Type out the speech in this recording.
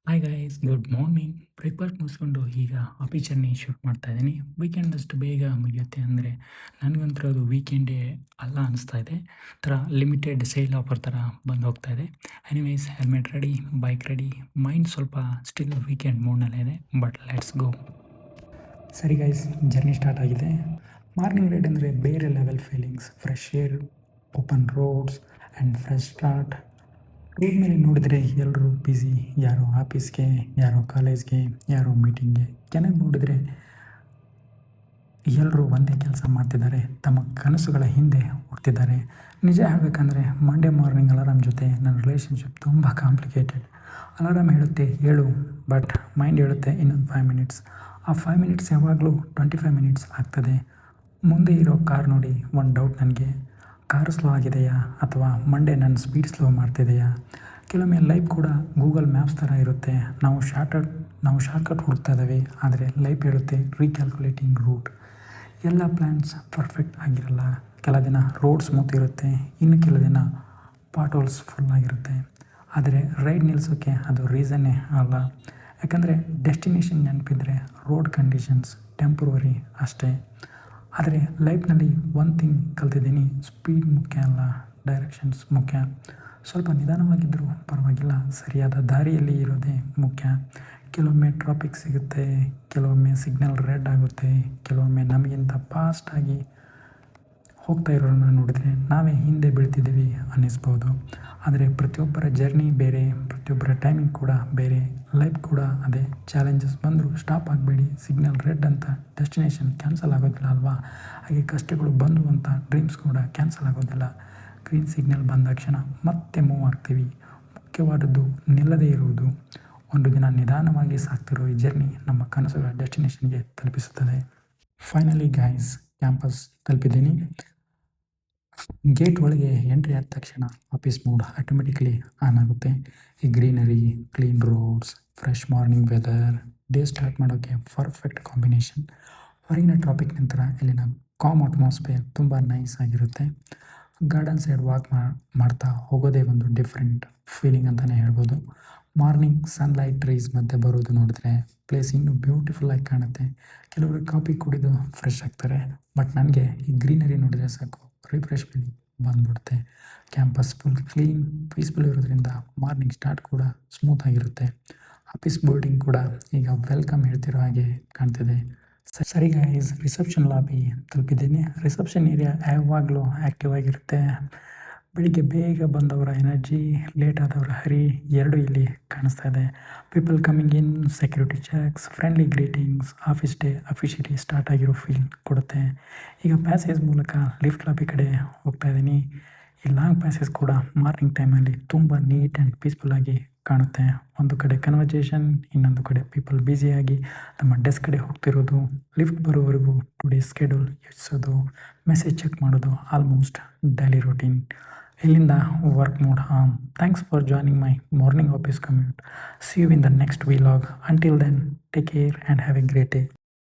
Hi guys, good morning. Breakfast ಮುಗಿಸ್ಕೊಂಡು ಈಗ office journey ಶುರು ಮಾಡ್ತಾ ಇದ್ದೀನಿ. ವೀಕೆಂಡ್ ಅಷ್ಟು ಬೇಗ ಮುಗಿಯುತ್ತೆ ಅಂದರೆ ನನಗಂತೂ ಅದು ವೀಕೆಂಡೇ ಅಲ್ಲ ಅನಿಸ್ತಾ ಇದೆ. ಒಂಥರ ಲಿಮಿಟೆಡ್ ಸೇಲ್ ಆಫರ್ ಥರ ಬಂದು ಹೋಗ್ತಾ ಇದೆ. Anyways, helmet ready, bike ready, mind ಸ್ವಲ್ಪ ಸ್ಟಿಲ್ ವೀಕೆಂಡ್ ಮೂಡ್ನಲ್ಲೇ ಇದೆ. But let's go. ಸರಿ ಗೈಸ್, ಜರ್ನಿ ಸ್ಟಾರ್ಟ್ ಆಗಿದೆ. ಮಾರ್ನಿಂಗ್ ರೈಡ್ ಅಂದರೆ ಬೇರೆ level feelings. Fresh air, open roads and fresh start. Road ಮೇಲೆ ನೋಡಿದರೆ ಎಲ್ಲರೂ ಬ್ಯುಸಿ, ಯಾರೋ ಆಫೀಸ್ಗೆ, ಯಾರೋ ಕಾಲೇಜ್ಗೆ, ಯಾರೋ ಮೀಟಿಂಗ್ಗೆ. ಕೆಳಗೆ ನೋಡಿದರೆ ಎಲ್ಲರೂ ಒಂದೇ ಕೆಲಸ ಮಾಡ್ತಿದ್ದಾರೆ, ತಮ್ಮ ಕನಸುಗಳ ಹಿಂದೆ ಹೋಗ್ತಿದ್ದಾರೆ. ನಿಜ ಹೇಳಬೇಕಂದ್ರೆ ಮಂಡೇ ಮಾರ್ನಿಂಗ್ ಅಲಾರಾಮ್ ಜೊತೆ ನನ್ನ ರಿಲೇಷನ್ಶಿಪ್ ತುಂಬ ಕಾಂಪ್ಲಿಕೇಟೆಡ್. ಅಲಾರಾಮ್ ಹೇಳುತ್ತೆ ಹೇಳು, ಬಟ್ ಮೈಂಡ್ ಹೇಳುತ್ತೆ ಇನ್ನೊಂದು 5 ಮಿನಿಟ್ಸ್. ಆ 5 ಮಿನಿಟ್ಸ್ ಯಾವಾಗಲೂ 25 ಮಿನಿಟ್ಸ್ ಆಗ್ತದೆ. ಮುಂದೆ ಇರೋ ಕಾರ್ ನೋಡಿ ಒಂದು ಡೌಟ್ ನನಗೆ, ಕಾರು ಸ್ಲೋ ಆಗಿದೆಯಾ ಅಥವಾ ಮಂಡೇ ನನ್ನ ಸ್ಪೀಡ್ ಸ್ಲೋ ಮಾಡ್ತಿದೆಯಾ? ಕೆಲವೊಮ್ಮೆ ಲೈಫ್ ಕೂಡ ಗೂಗಲ್ ಮ್ಯಾಪ್ಸ್ ಥರ ಇರುತ್ತೆ. ನಾವು ಶಾರ್ಟ್ಕಟ್ ಹುಡುಕ್ತಾ ಇದ್ದೀವಿ, ಆದರೆ ಲೈಫ್ ಹೇಳುತ್ತೆ ರೀಕ್ಯಾಲ್ಕುಲೇಟಿಂಗ್ ರೂಟ್. ಎಲ್ಲ ಪ್ಲ್ಯಾನ್ಸ್ ಪರ್ಫೆಕ್ಟ್ ಆಗಿರಲ್ಲ. ಕೆಲ ದಿನ ರೋಡ್ ಸ್ಮೂತ್ ಇರುತ್ತೆ, ಇನ್ನು ಕೆಲ ದಿನ ಪಾಟ್ ಹೋಲ್ಸ್ ಫುಲ್ ಆಗಿರುತ್ತೆ. ಆದರೆ ರೈಡ್ ನಿಲ್ಲಿಸೋಕ್ಕೆ ಅದು ರೀಸನ್ನೇ ಅಲ್ಲ. ಯಾಕಂದರೆ ಡೆಸ್ಟಿನೇಷನ್ ನೆನಪಿದ್ರೆ ರೋಡ್ ಕಂಡೀಷನ್ಸ್ ಟೆಂಪ್ರವರಿ ಅಷ್ಟೇ. ಆದರೆ ಲೈಫ್ನಲ್ಲಿ ಒಂದು ಥಿಂಗ್ ಕಲ್ತಿದ್ದೀನಿ, ಸ್ಪೀಡ್ ಮುಖ್ಯ ಅಲ್ಲ, ಡೈರೆಕ್ಷನ್ಸ್ ಮುಖ್ಯ. ಸ್ವಲ್ಪ ನಿಧಾನವಾಗಿದ್ದರೂ ಪರವಾಗಿಲ್ಲ, ಸರಿಯಾದ ದಾರಿಯಲ್ಲಿ ಇರೋದೇ ಮುಖ್ಯ. ಕೆಲವೊಮ್ಮೆ ಟ್ರಾಫಿಕ್ ಸಿಗುತ್ತೆ, ಕೆಲವೊಮ್ಮೆ ಸಿಗ್ನಲ್ ರೆಡ್ ಆಗುತ್ತೆ, ಕೆಲವೊಮ್ಮೆ ನಮಗಿಂತ ಫಾಸ್ಟಾಗಿ ಹೋಗ್ತಾ ಇರೋರನ್ನ ನೋಡಿದರೆ ನಾವೇ ಹಿಂದೆ ಬೀಳ್ತಿದ್ದೀವಿ ಅನ್ನಿಸ್ಬೋದು. ಆದರೆ ಪ್ರತಿಯೊಬ್ಬರ ಜರ್ನಿ ಬೇರೆ, ಪ್ರತಿಯೊಬ್ಬರ ಟೈಮಿಂಗ್ ಕೂಡ ಬೇರೆ. ಲೈಫ್ ಕೂಡ ಅದೇ. ಚಾಲೆಂಜಸ್ ಬಂದರೂ ಸ್ಟಾಪ್ ಆಗಬೇಡಿ. ಸಿಗ್ನಲ್ ರೆಡ್ ಅಂತ ಡೆಸ್ಟಿನೇಷನ್ ಕ್ಯಾನ್ಸಲ್ ಆಗೋದಿಲ್ಲ ಅಲ್ವಾ? ಹಾಗೆ ಕಷ್ಟಗಳು ಬಂದು ಅಂತ ಡ್ರೀಮ್ಸ್ ಕೂಡ ಕ್ಯಾನ್ಸಲ್ ಆಗೋದಿಲ್ಲ. ಗ್ರೀನ್ ಸಿಗ್ನಲ್ ಬಂದ ತಕ್ಷಣ ಮತ್ತೆ ಮೂವ್ ಆಗ್ತೀವಿ. ಮುಖ್ಯವಾದದ್ದು ನಿಲ್ಲದೇ ಇರುವುದು. ಒಂದು ದಿನ ನಿಧಾನವಾಗಿ ಸಾಗ್ತಿರೋ ಈ ಜರ್ನಿ ನಮ್ಮ ಕನಸುಗಳ ಡೆಸ್ಟಿನೇಷನ್ಗೆ ತಲುಪಿಸುತ್ತದೆ. ಫೈನಲಿ ಗೈಸ್, ಕ್ಯಾಂಪಸ್ ತಲುಪಿದ್ದೀನಿ. ಗೇಟ್ ಒಳಗೆ ಎಂಟ್ರಿ ಆದ ತಕ್ಷಣ ಆಫೀಸ್ ಮೂಡ್ ಆಟೋಮೆಟಿಕ್ಲಿ ಆನ್ ಆಗುತ್ತೆ. ಈ greenery, clean roads, fresh morning weather, day start ಮಾಡೋಕ್ಕೆ ಪರ್ಫೆಕ್ಟ್ ಕಾಂಬಿನೇಷನ್. ಹೊರಗಿನ ಟ್ರಾಫಿಕ್ ನಂತರ ಇಲ್ಲಿನ ಕಾಮ್ ಅಟ್ಮಾಸ್ಫಿಯರ್ ತುಂಬ ನೈಸ್ ಆಗಿರುತ್ತೆ. ಗಾರ್ಡನ್ ಸೈಡ್ ವಾಕ್ ಮಾಡ್ತಾ ಹೋಗೋದೇ ಒಂದು ಡಿಫ್ರೆಂಟ್ ಫೀಲಿಂಗ್ ಅಂತಲೇ ಹೇಳ್ಬೋದು. ಮಾರ್ನಿಂಗ್ ಸನ್ಲೈಟ್ ಟ್ರೀಸ್ ಮಧ್ಯೆ ಬರೋದು ನೋಡಿದ್ರೆ ಪ್ಲೇಸ್ ಇನ್ನೂ ಬ್ಯೂಟಿಫುಲ್ಲಾಗಿ ಕಾಣುತ್ತೆ. ಕೆಲವರು ಕಾಫಿ ಕುಡಿದು ಫ್ರೆಶ್ ಆಗ್ತಾರೆ, ಬಟ್ ನನಗೆ ಈ ಗ್ರೀನರಿ ನೋಡಿದರೆ ಸಾಕು, ರಿಫ್ರೆಶ್ ಫೀಲಿಂಗ್ ಬಂದ್ಬಿಡುತ್ತೆ. ಕ್ಯಾಂಪಸ್ ಫುಲ್ ಕ್ಲೀನ್, ಪೀಸ್ಫುಲ್ ಇರೋದ್ರಿಂದ ಮಾರ್ನಿಂಗ್ ಸ್ಟಾರ್ಟ್ ಕೂಡ ಸ್ಮೂತ್ ಆಗಿರುತ್ತೆ. ಆಫೀಸ್ ಬಿಲ್ಡಿಂಗ್ ಕೂಡ ಈಗ ವೆಲ್ಕಮ್ ಹೇಳ್ತಿರೋ ಹಾಗೆ ಕಾಣ್ತಿದೆ. ಸರಿ ಗೈಸ್, ರಿಸೆಪ್ಷನ್ ಲಾಬಿ ತಲುಪಿದ್ದೀನಿ. ರಿಸೆಪ್ಷನ್ ಏರಿಯಾ ಯಾವಾಗಲೂ ಆ್ಯಕ್ಟಿವ್ ಆಗಿರುತ್ತೆ. ಬೆಳಿಗ್ಗೆ ಬೇಗ ಬಂದವರ ಎನರ್ಜಿ, ಲೇಟ್ ಆದವರ ಹರಿ ಎರಡೂ ಇಲ್ಲಿ ಕಾಣಿಸ್ತಾ ಇದೆ. People coming in, security cheques, friendly greetings. Office day officially start ಆಗಿರೋ ಫೀಲ್ ಕೊಡುತ್ತೆ. ಈಗ ಪ್ಯಾಸೇಜ್ ಮೂಲಕ ಲಿಫ್ಟ್ ಲಾಬಿ ಕಡೆ ಹೋಗ್ತಾ ಇದ್ದೀನಿ. ಈ ಲಾಂಗ್ ಪ್ಯಾಸೇಜ್ ಕೂಡ ಮಾರ್ನಿಂಗ್ ಟೈಮಲ್ಲಿ ತುಂಬ ನೀಟ್ ಆ್ಯಂಡ್ ಪೀಸ್ಫುಲ್ಲಾಗಿ ಕಾಣುತ್ತೆ. ಒಂದು ಕಡೆ ಕನ್ವರ್ಜೇಷನ್, ಇನ್ನೊಂದು ಕಡೆ ಪೀಪಲ್ ಬ್ಯುಸಿಯಾಗಿ ತಮ್ಮ ಡೆಸ್ಕ್ ಕಡೆ ಹೋಗ್ತಿರೋದು. ಲಿಫ್ಟ್ ಬರೋವರೆಗೂ ಟುಡೇ ಸ್ಕೆಡ್ಯೂಲ್ ಯೋಚಿಸೋದು, ಮೆಸೇಜ್ ಚೆಕ್ ಮಾಡೋದು, ಆಲ್ಮೋಸ್ಟ್ ಡೈಲಿ ರೂಟೀನ್. ಇಲ್ಲಿಂದ work mode on. Thanks for joining my morning office commute. See you in the next vlog. Until then, take care and have a great day.